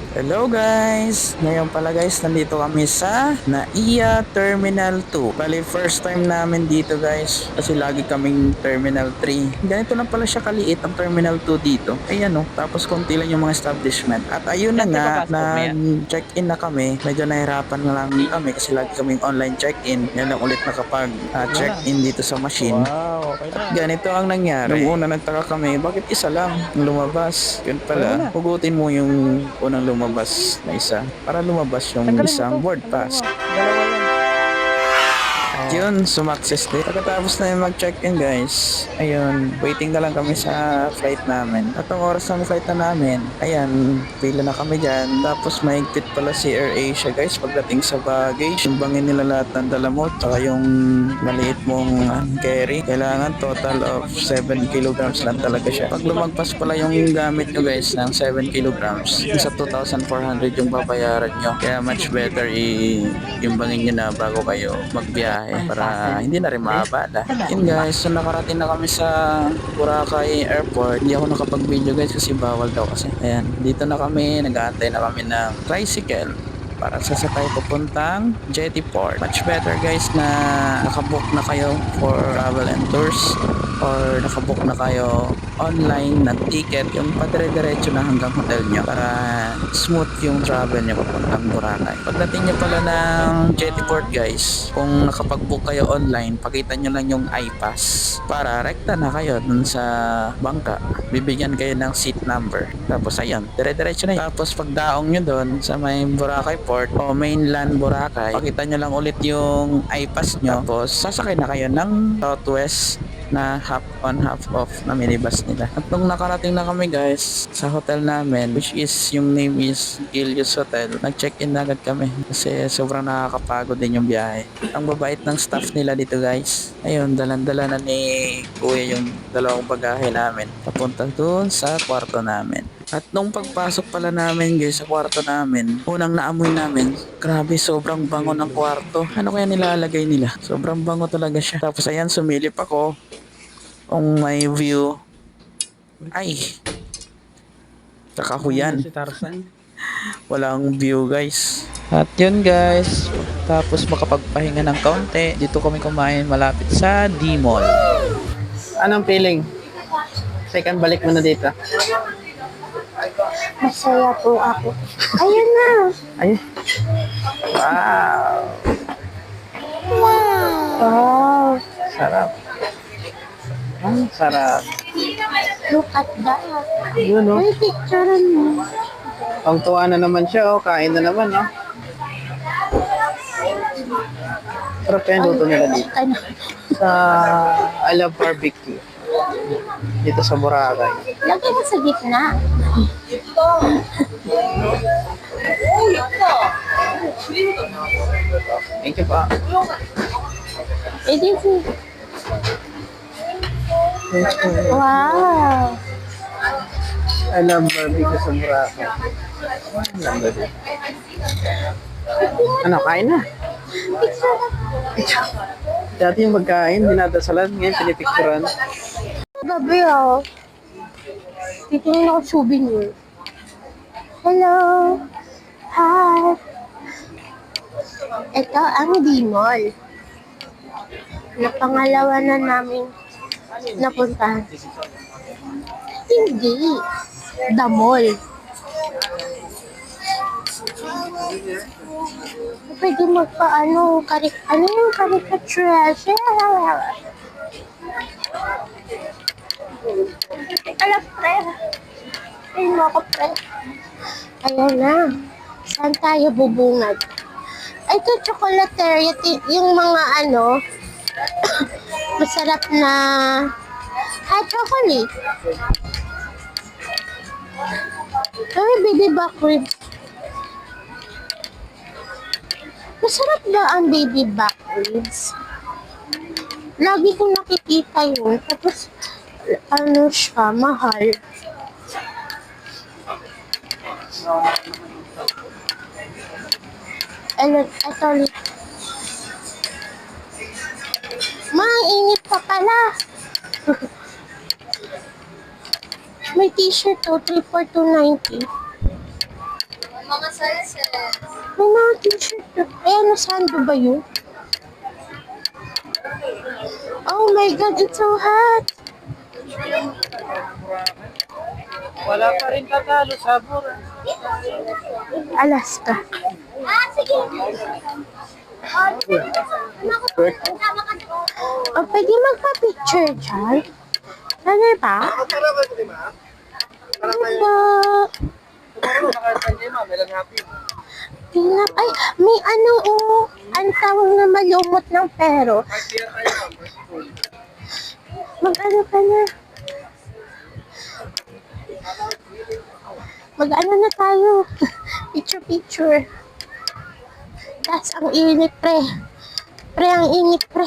Hello guys! Ngayon pala guys, nandito kami sa NAIA Terminal 2. Bali, first time namin dito guys. Kasi lagi kaming Terminal 3. Ganito lang pala siya kaliit ang Terminal 2 dito. Ayan o, tapos konti lang yung mga establishment. At ayun na Saan tayo nga, papasok mamaya? nag-check-in na kami. Medyo nahirapan na lang kami kasi lagi kaming online check-in. Yan lang ulit nakapag Wala. check-in dito sa machine. Wow, okay At na. ganito ang nangyari. Nung una nagtaka kami, bakit isa lang ang lumabas? Yun Pareho pala, na. hugutin mo yung unang lumabas na isa para lumabas yung Tanggalin mo to. isang board Tanggalin pass. mo. Dalawa yan. At Oh. yun, sumakses din. Pagkatapos na yung mag-check-in guys, ayun, waiting na lang kami sa flight namin. At ang oras ng flight na namin, ayan, pila na kami dyan. Tapos mahigpit pala si AirAsia guys pagdating sa baggage. Sumbangin nila lahat ng dala mo, tsaka yung maliit mong carry. Kailangan total of 7 kilograms lang talaga siya. Pag lumagpas pala yung gamit nyo guys ng 7 kilograms, sa 2,400 yung babayaran nyo. Kaya much better iumbangin nyo na bago kayo magbiyahe para hindi na rin maabala. Yun guys, so nakarating na kami sa Boracay Airport. Hindi ako nakapag-video guys kasi bawal daw kasi. Ayan, dito na kami, nag-aantay na kami ng tricycle para sasakay papuntang Jetty Port. Much better guys na nakabook na kayo for travel and tours or nakabook na kayo online na ticket yung padire-diretso na hanggang hotel nyo para smooth yung travel nyo papuntang Boracay. Pagdating nyo pala ng Jetty Port guys, kung nakapag-book kayo online, pakita nyo lang yung iPass para rekta na kayo dun sa bangka. Bibigyan kayo ng seat number. Tapos ayun, dire-diretso na yun. Tapos pagdaong nyo dun sa may Boracay Port o mainland Boracay, pakita nyo lang ulit yung iPass nyo. Tapos sasakay na kayo ng Southwest na half on half off na minibus nila. At nung nakarating na kami guys sa hotel namin, which is yung name is Gilius Hotel, nag-check-in na agad kami kasi sobrang nakakapagod din yung biyahe. Ang babait ng staff nila dito guys. Ayun, dalan-dala na ni kuya yung dalawang bagahe namin papunta doon sa kwarto namin. At nung pagpasok pala namin guys sa kwarto namin, unang naamoy namin, grabe sobrang bango ng kwarto. Ano kaya nilalagay nila? Sobrang bango talaga siya. Tapos ayan, sumilip ako kung may view. Ay, Ano kakahuyan. si Tarzan? Walang view guys. At yun guys, tapos makapagpahinga ng kaunti, dito kami kumain malapit sa D-Mall. Anong feeling? Second balik mo na dito. Masaya po ako. Ayun na. Ay. Wow. Wow. Sarap. Ang sarap. Look at that. Yun, no? May picture mo. Ang tuwa na naman siya, oh. Kain na naman, no? Sarap kaya luto nila dito. Ano? Sa I Love Barbecue. Dito sa Boracay. Lagay mo sa gitna. Thank you pa. Eh, this is... Wow. I Love Barbecue sa Boracay. Ganda din. Ano, kain na? Dati yung magkain, dinadasalan, ngayon pinipicturan. Gabi oh. Titingin ako souvenir. Hello. Hi. Ito ang D-Mall. Na pangalawa na namin napuntahan. Hindi. The Mall. Pwede magpaano, ano yung caricature? Alam, pre. Ayun mo ako, pre. Ayan na. Saan tayo bubungad? Ito, chocolateria. Yung mga ano, masarap na hot chocolate. Ay, baby back ribs. Masarap ba ang baby back ribs? Lagi kong nakikita yun. Tapos, ano siya, mahal. Ito ulit. Mainit pa pala. May t-shirt to, 3 for 290. Mga sizes. May mga t-shirt na. Ay, ano, sando ba yun? Oh my God, it's so hot. Wala pa rin tatalo, sabor. Alaska. Ah, sige. Oh, pwede magpa-picture dyan? Ano ba? Ano ba? Tingnan, ay, may ano, oh. Ang tawag na malumot ng pero. Mag-ano ka na? Mag-ano na tayo? Picture. Tas ang init, pre. Pre, ang init, pre.